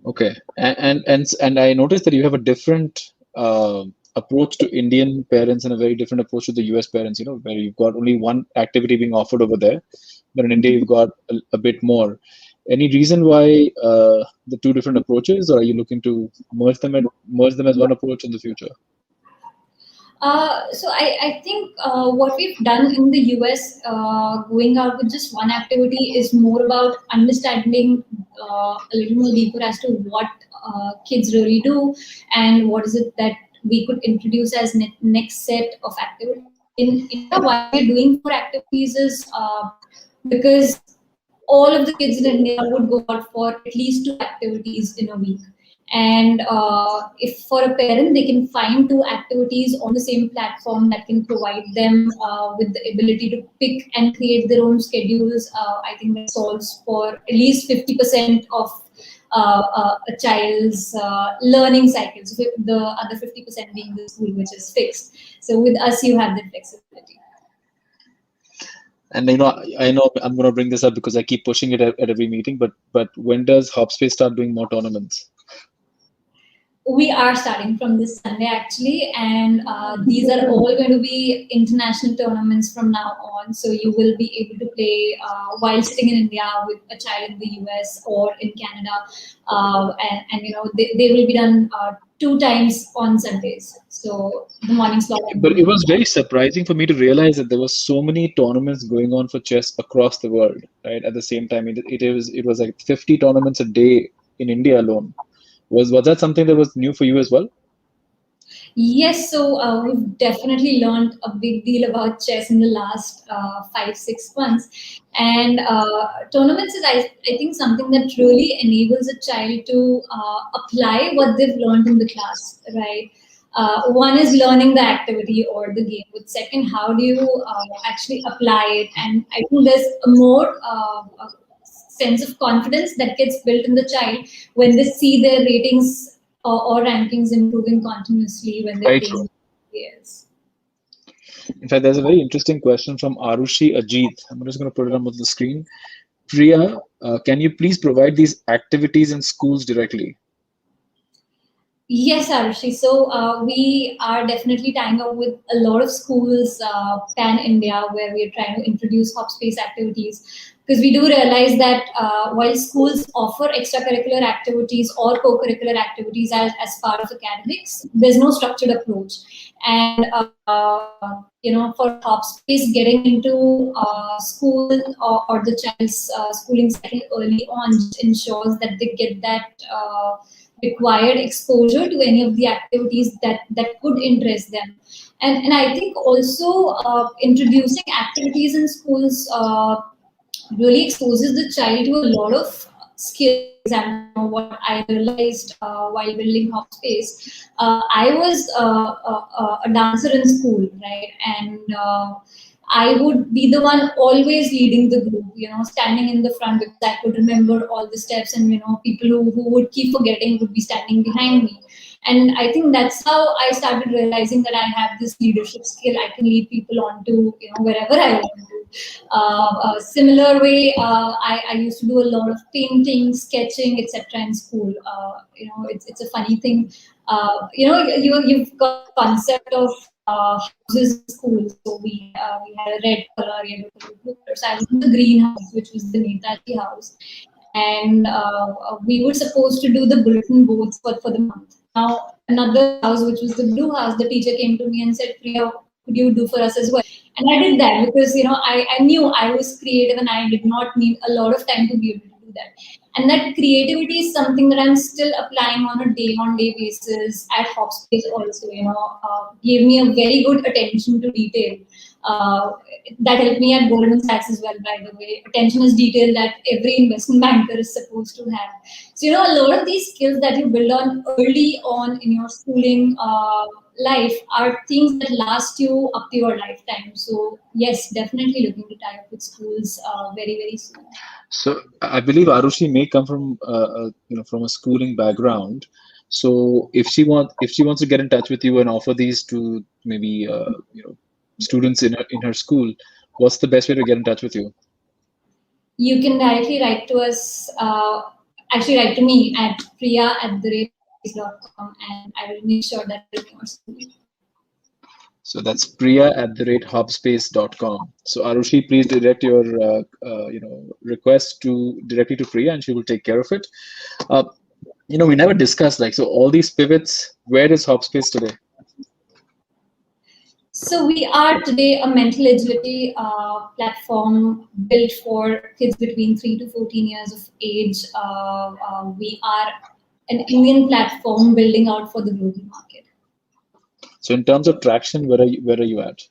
Speaker 1: Okay, and I noticed that you have a different approach to Indian parents and a very different approach to the US parents, where you've got only one activity being offered over there, but in India you've got a bit more. Any reason why the two different approaches, or are you looking to merge them as one approach in the future?
Speaker 2: So I think what we've done in the US, going out with just one activity, is more about understanding a little more deeper as to what kids really do, and what is it that we could introduce as next set of activities. In India, why we're doing 4 activities is because all of the kids in India would go out for at least 2 activities in a week. And if for a parent they can find two activities on the same platform that can provide them with the ability to pick and create their own schedules, I think that solves for at least 50% of a child's learning cycle. So the other 50% being the school, which is fixed. So with us, you have that flexibility.
Speaker 1: And I know I'm going to bring this up because I keep pushing it at every meeting. But when does Hobspace start doing more tournaments?
Speaker 2: We are starting from this Sunday actually, and these are all going to be international tournaments from now on. So you will be able to play while sitting in India with a child in the US or in Canada, and they will be done 2 times on Sundays. So the morning slot.
Speaker 1: But it was very surprising for me to realize that there were so many tournaments going on for chess across the world, right? At the same time, it was like 50 tournaments a day in India alone. Was that something that was new for you as well?
Speaker 2: Yes, so we've definitely learned a big deal about chess in the last 5-6 months, and tournaments is, I think, something that really enables a child to apply what they've learned in the class, right? One is learning the activity or the game, but second, how do you actually apply it? And I think there's a more sense of confidence that gets built in the child when they see their ratings or rankings improving continuously when they're
Speaker 1: Very
Speaker 2: playing.
Speaker 1: true.
Speaker 2: Yes.
Speaker 1: In fact, there's a very interesting question from Arushi Ajit. I'm just going to put it on the screen. Priya, can you please provide these activities in schools directly?
Speaker 2: Yes, Arushi. So we are definitely tying up with a lot of schools pan India where we are trying to introduce Hobspace activities, because we do realize that while schools offer extracurricular activities or co-curricular activities as part of academics, there's no structured approach. And for Hobspace, getting into school or the child's schooling cycle early on just ensures that they get that required exposure to any of the activities that could interest them. And I think also introducing activities in schools really exposes the child to a lot of skills. And what I realized while building Hobspace, I was a dancer in school, right? And I would be the one always leading the group, standing in the front because I could remember all the steps, and people who would keep forgetting would be standing behind me. And I think that's how I started realizing that I have this leadership skill. I can lead people on to wherever I want to. Similar way, I used to do a lot of painting, sketching, etc. in school. It's a funny thing. You've got a concept of houses in school. So we had a red color, yellow color, blue color. So I was in the green house, which was the Netaji house, and we were supposed to do the bulletin boards for the month. Now another house, which was the blue house, the teacher came to me and said, "Priya, could you do for us as well?" And I did that because I knew I was creative and I did not need a lot of time to be able to do that. And that creativity is something that I'm still applying on a day-on-day basis at Hobspace also. Gave me a very good attention to detail. That helped me at Goldman Sachs as well, by the way. Attention is detail that every investment banker is supposed to have. So, a lot of these skills that you build on early on in your schooling life are things that last you up to your lifetime. So, yes, definitely looking to tie up with schools very, very soon.
Speaker 1: So I believe Arushi may come from from a schooling background. So if she wants to get in touch with you and offer these to maybe students in her school, what's the best way to get in touch with you?
Speaker 2: You can directly write to us. Actually, write to me at priya@hobspace.com, and I will make sure that it comes to you.
Speaker 1: So that's priya@hobspace.com. So Arushi, please direct your request directly to Priya, and she will take care of it. We never discussed so all these pivots. Where is Hobspace today?
Speaker 2: So we are today a mental agility platform built for kids between 3 to 14 years of age. We are an Indian platform building out for the global market.
Speaker 1: So in terms of traction, where are you at?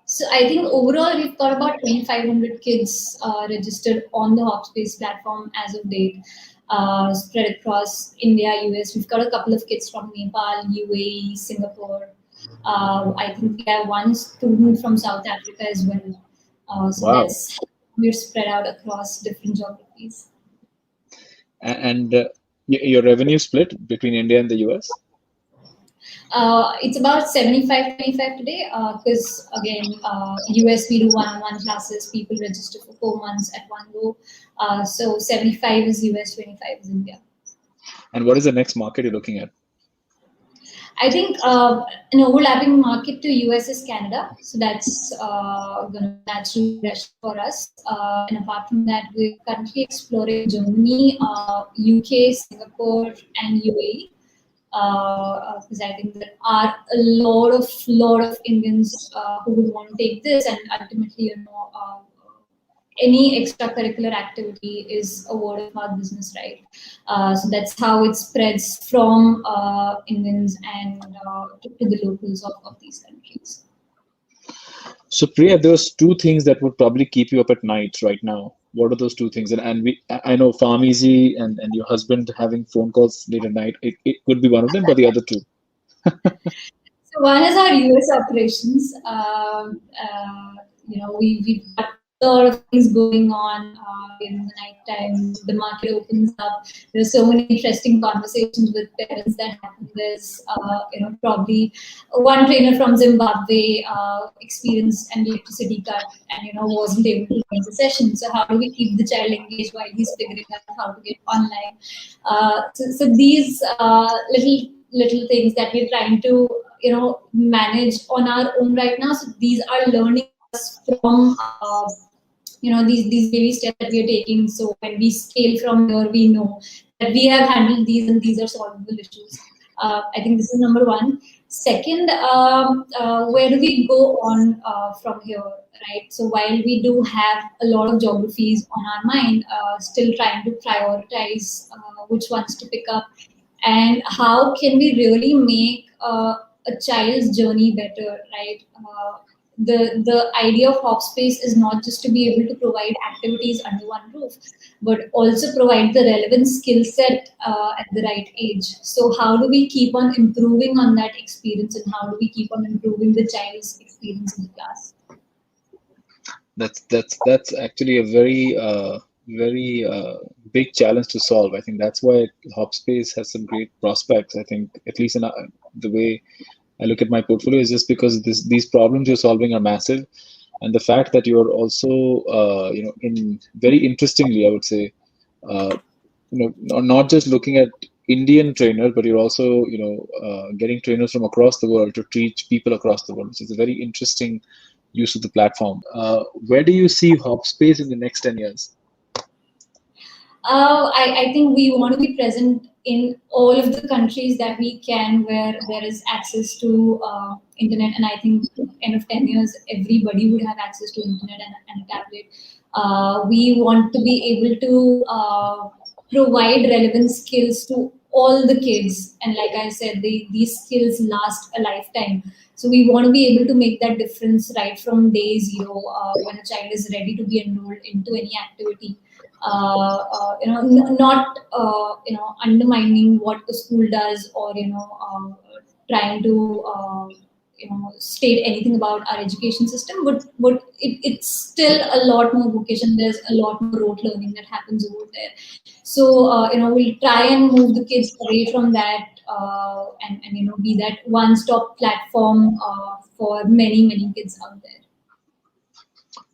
Speaker 2: So I think overall we've got about 2,500 kids registered on the Hobspace platform as of date. spread across India, US. We've got a couple of kids from Nepal, UAE, Singapore. I think we have one student from South Africa as well. So
Speaker 1: Wow.
Speaker 2: that's we're spread out across different geographies.
Speaker 1: And your revenue split between India and the US?
Speaker 2: It's about 75-25 today because again, US we do one-on-one classes. People register for 4 months at one go. So 75 is US, 25 is India.
Speaker 1: And what is the next market you're looking at?
Speaker 2: I think an overlapping market to US is Canada, so that's going to naturally rush for us. And apart from that, we're currently exploring Germany, UK, Singapore, and UAE. Because I think there are a lot of Indians who would want to take this, and ultimately, any extracurricular activity is a word of mouth business, right? So that's how it spreads from Indians and to the locals of these countries.
Speaker 1: So Priya, those two things that would probably keep you up at night right now. What are those two things? I know Farm Easy and your husband having phone calls late at night. It could be one of them, but the other two.
Speaker 2: So one is our US operations. We've got a lot of things going on in the night time. The market opens up. There's so many interesting conversations with parents that happen. There's, probably one trainer from Zimbabwe experienced an electricity cut and, wasn't able to join the session. So how do we keep the child engaged while he's figuring out how to get online? So these little things that we're trying to manage on our own right now. So these are learning from these baby steps that we are taking. So when we scale from here, we know that we have handled these and these are solvable issues. I think this is number one. Second, where do we go on from here, right? So while we do have a lot of geographies on our mind, still trying to prioritize which ones to pick up and how can we really make a child's journey better, right? The idea of Hobspace is not just to be able to provide activities under one roof, but also provide the relevant skill set at the right age. So how do we keep on improving on that experience, and how do we keep on improving the child's experience in the class?
Speaker 1: That's actually a very big challenge to solve. I think that's why Hopspace has some great prospects. I think at least in the way I look at my portfolio is just because these problems you're solving are massive, and the fact that you're also in very interestingly, I would say, not just looking at Indian trainers, but you're also getting trainers from across the world to teach people across the world, which is a very interesting use of the platform. Where do you see Hopspace in the next 10 years?
Speaker 2: I think we want to be present in all of the countries that we can where there is access to internet, and I think end of 10 years everybody would have access to internet and a tablet. We want to be able to provide relevant skills to all the kids, and like I said, these skills last a lifetime. So we want to be able to make that difference right from day zero when a child is ready to be enrolled into any activity. Not undermining what the school does, or trying to state anything about our education system, but it's still a lot more vocation. There's a lot more rote learning that happens over there. So we'll try and move the kids away from that and be that one-stop platform for many kids out there.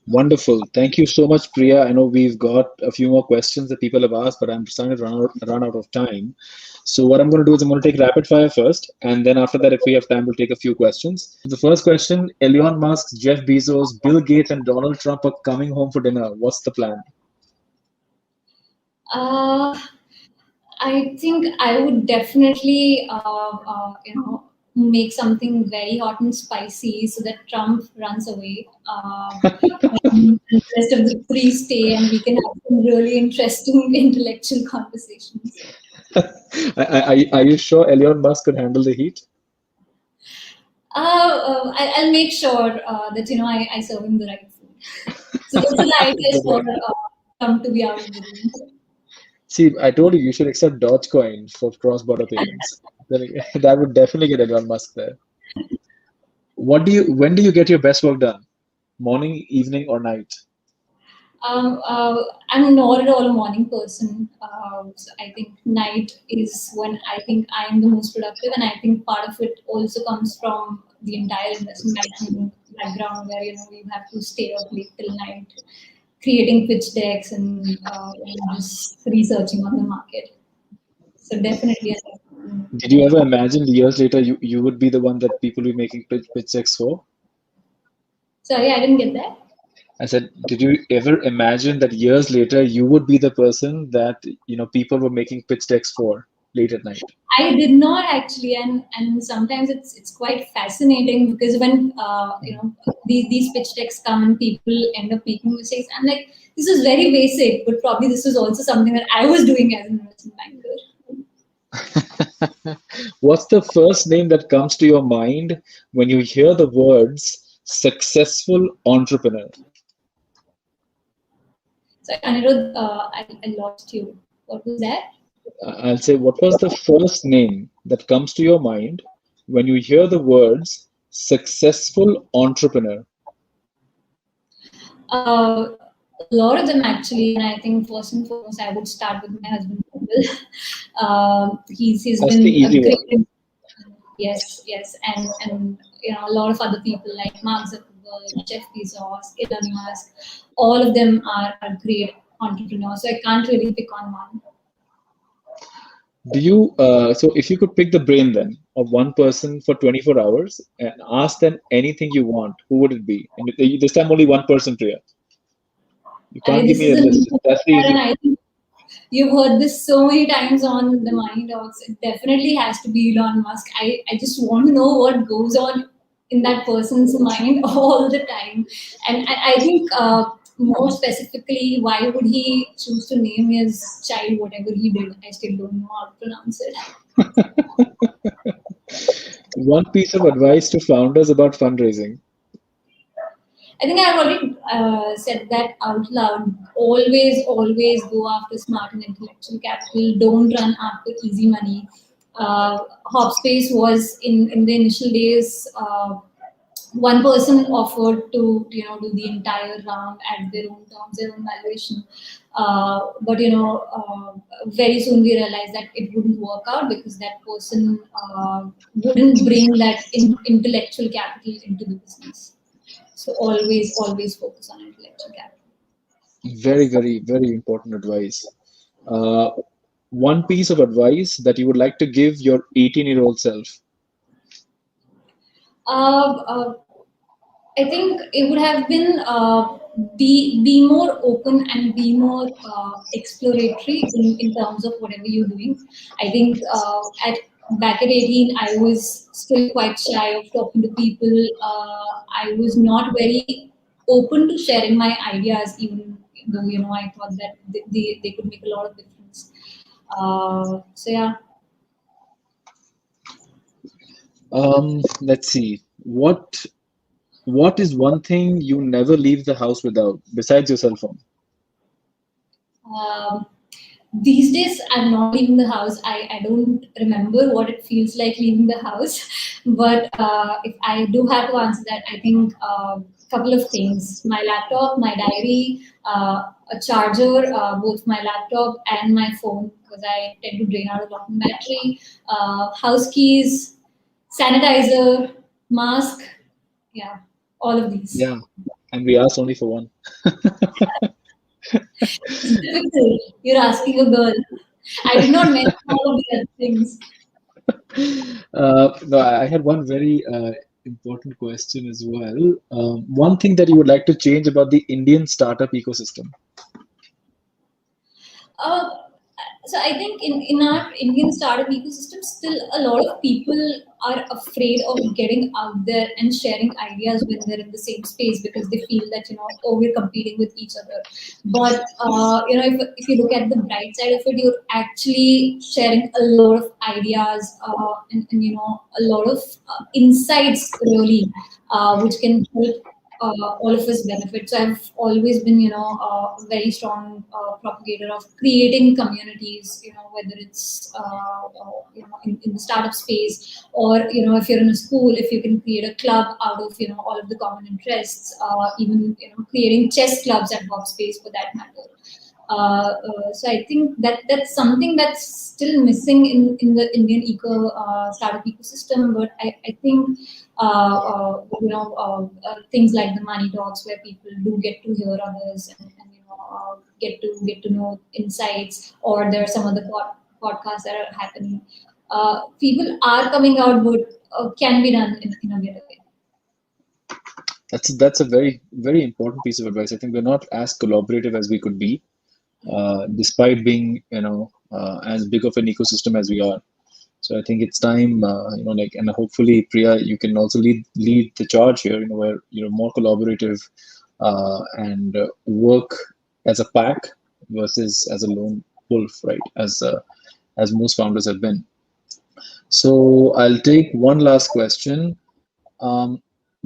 Speaker 1: Wonderful. Thank you so much, Priya. I know we've got a few more questions that people have asked, but I'm starting to run out of time. So what I'm going to do is I'm going to take rapid fire first, and then after that, if we have time, we'll take a few questions. The first question: Elon Musk, Jeff Bezos, Bill Gates, and Donald Trump are coming home for dinner. What's the plan?
Speaker 2: I think I would definitely, make something very hot and spicy so that Trump runs away. And the rest of the three stay, and we can have some really interesting intellectual conversations.
Speaker 1: Are you sure Elon Musk could handle the heat?
Speaker 2: I'll make sure that I serve him the right food. So that's the idea for Trump to be out of the room.
Speaker 1: See, I told you should accept Dogecoin for cross-border payments. Then that would definitely get Elon Musk there. When do you get your best work done? Morning, evening, or night?
Speaker 2: I'm not at all a morning person. So I think night is when I think I'm the most productive, and I think part of it also comes from the entire investment banking background, where you have to stay up late till night, creating pitch decks and just researching on the market. So definitely,
Speaker 1: Did you ever imagine years later you would be the one that people will be making pitch decks for?
Speaker 2: sorry, I didn't get that.
Speaker 1: I said, did you ever imagine that years later you would be the person that people were making pitch decks for late at night?
Speaker 2: I did not actually, and sometimes it's quite fascinating because when these pitch decks come and people end up making mistakes, I'm like, this is very basic, but probably this was also something that I was doing as an investment banker.
Speaker 1: What's the first name that comes to your mind when you hear the words successful entrepreneur?
Speaker 2: So Anirudh, I lost you. What was that?
Speaker 1: I'll say, what was the first name that comes to your mind when you hear the words successful entrepreneur?
Speaker 2: A lot of them actually, and I think first and foremost, I would start with my husband. Goel. He's
Speaker 1: That's the
Speaker 2: been a
Speaker 1: easy one.
Speaker 2: great. Yes, and a lot of other people like Mark Zuckerberg, Jeff Bezos, Elon Musk, all of them are great entrepreneurs. So I can't really pick on one.
Speaker 1: So if you could pick the brain then of one person for 24 hours and ask them anything you want, who would it be? And this time only one person, Priya. You can't give
Speaker 2: This
Speaker 1: me
Speaker 2: is
Speaker 1: a
Speaker 2: a new
Speaker 1: list. That's the
Speaker 2: and
Speaker 1: easy.
Speaker 2: I think you've heard this so many times on the Money Talks. It definitely has to be Elon Musk. I just want to know what goes on in that person's mind all the time. And I think more specifically, why would he choose to name his child whatever he did? I still don't know how to pronounce it.
Speaker 1: One piece of advice to founders about fundraising.
Speaker 2: I think I've already said that out loud. Always go after smart and intellectual capital. Don't run after easy money. Hobspace was in the initial days. One person offered to do the entire round at their own terms, their own valuation. Very soon we realized that it wouldn't work out because that person wouldn't bring that intellectual capital into the business. So always focus on intellectual capital.
Speaker 1: Very, very, very important advice. Uh, One piece of advice that you would like to give your 18-year-old self.
Speaker 2: Uh, uh, I think it would have been be more open and be more exploratory in terms of whatever you're doing. I think at back at 18, I was still quite shy of talking to people. I was not very open to sharing my ideas, even though I thought that they could make a lot of difference. So yeah.
Speaker 1: Let's see. What is one thing you never leave the house without besides your cell phone?
Speaker 2: Um, these days, I'm not leaving the house. I don't remember what it feels like leaving the house. But if I do have to answer that, I think a couple of things: my laptop, my diary, a charger, both my laptop and my phone, because I tend to drain out a lot of battery. House keys, sanitizer, mask. Yeah, all of these.
Speaker 1: Yeah, and we asked only for one.
Speaker 2: It's difficult. You're asking a girl. I did not mention all of the other things.
Speaker 1: No, I had one very important question as well. One thing that you would like to change about the Indian startup ecosystem?
Speaker 2: Uh, so I think in our Indian startup ecosystem, still a lot of people are afraid of getting out there and sharing ideas when they're in the same space because they feel that oh, we're competing with each other. But if you look at the bright side of it, you're actually sharing a lot of ideas and a lot of insights really, which can help. all of us benefit. So I've always been, a very strong propagator of creating communities, whether it's, in the startup space, or, if you're in a school, if you can create a club out of, all of the common interests, even, creating chess clubs at Hobspace for that matter. So I think that's something that's still missing in the Indian startup ecosystem. But I think things like the money talks, where people do get to hear others, and get to know insights, or there are some other podcasts that are happening. People are coming out, but can be done in a better way.
Speaker 1: That's a very important piece of advice. I think we're not as collaborative as we could be, despite being as big of an ecosystem as we are. So I think it's time, and hopefully, Priya, you can also lead the charge here, where you're more collaborative, and work as a pack versus as a lone wolf, right? As most founders have been. So I'll take one last question. Um,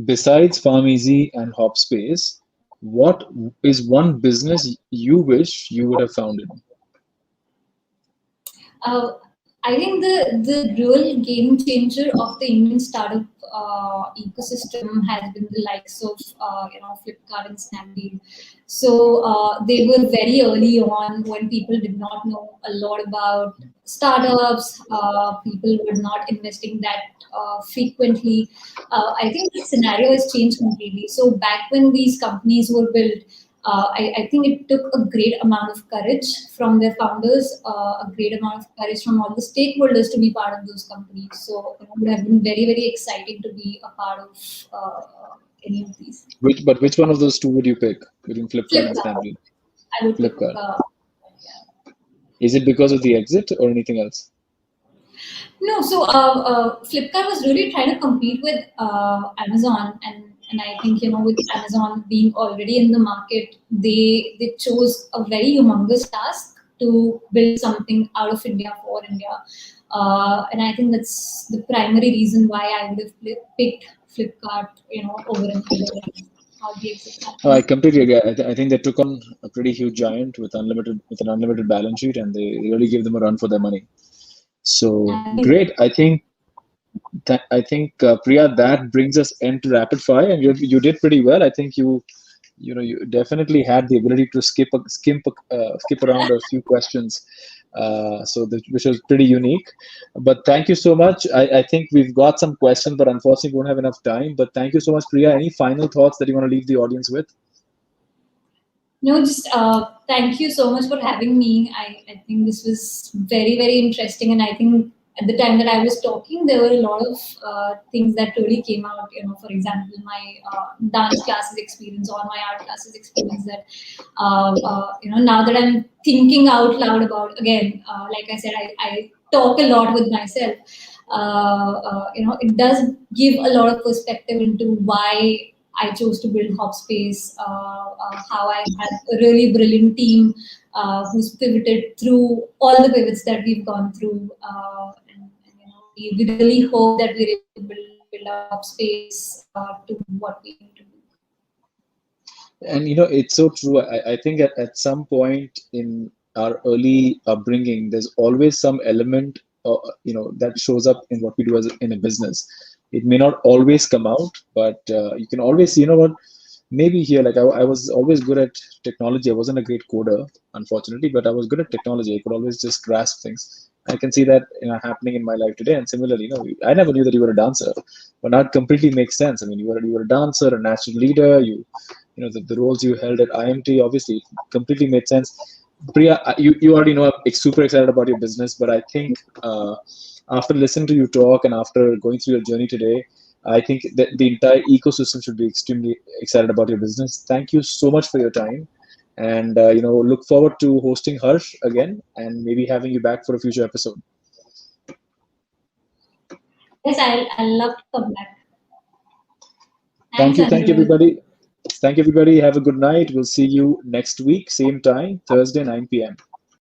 Speaker 1: Besides PharmEasy and Hopspace, what is one business you wish you would have founded?
Speaker 2: Uh, I think the real game changer of the Indian startup ecosystem has been the likes of Flipkart and Snapdeal. So they were very early on, when people did not know a lot about startups. People were not investing that frequently. I think the scenario has changed completely. So back when these companies were built, I think it took a great amount of courage from their founders, a great amount of courage from all the stakeholders to be part of those companies. So it would have been very, very exciting to be a part of any of these.
Speaker 1: Which one of those two would you pick between Flipkart and
Speaker 2: Flipkart.
Speaker 1: Snapdeal?
Speaker 2: I would pick.
Speaker 1: Flipkart.
Speaker 2: Yeah.
Speaker 1: Is it because of the exit or anything else?
Speaker 2: No, so Flipkart was really trying to compete with Amazon, and I think with Amazon being already in the market, they chose a very humongous task to build something out of India for India, and I think that's the primary reason why I would have picked Flipkart, over and over. How the exit
Speaker 1: Oh, I
Speaker 2: happened.
Speaker 1: completely agree. I think they took on a pretty huge giant with an unlimited balance sheet, and they really gave them a run for their money. So
Speaker 2: And
Speaker 1: great. I think Priya, that brings us into rapid fire, and you did pretty well. I think you definitely had the ability to skip around a few questions, which was pretty unique. But thank you so much. I think we've got some questions, but unfortunately, we won't have enough time. But thank you so much, Priya. Any final thoughts that you want to leave the audience with?
Speaker 2: No, just thank you so much for having me. I think this was very, very interesting. And I think at the time that I was talking, there were a lot of things that really came out. For example, my dance classes experience or my art classes experience that, now that I'm thinking out loud about, again, like I said, I talk a lot with myself. It does give a lot of perspective into why I chose to build Hobspace, how I had a really brilliant team who's pivoted through all the pivots that we've gone through. We really hope that we're able to build our Hobspace to what we need to do.
Speaker 1: And it's so true. I think at some point in our early upbringing, there's always some element, that shows up in what we do in a business. It may not always come out, but you can always, maybe here, like I was always good at technology. I wasn't a great coder, unfortunately, but I was good at technology. I could always just grasp things. I can see that happening in my life today. And similarly, I never knew that you were a dancer, but now it completely makes sense. I mean, you were a dancer, a national leader. The roles you held at IMT obviously completely made sense. Priya, you already know I'm super excited about your business, but I think after listening to you talk and after going through your journey today, I think that the entire ecosystem should be extremely excited about your business. Thank you so much for your time, and look forward to hosting Harsh again and maybe having you back for a future episode.
Speaker 2: Yes, I'll love to come back.
Speaker 1: Thank
Speaker 2: Thanks,
Speaker 1: you, thank you,
Speaker 2: Andrew.
Speaker 1: everybody. Thank you, everybody. Have a good night. We'll see you next week, same time, Thursday, 9 p.m.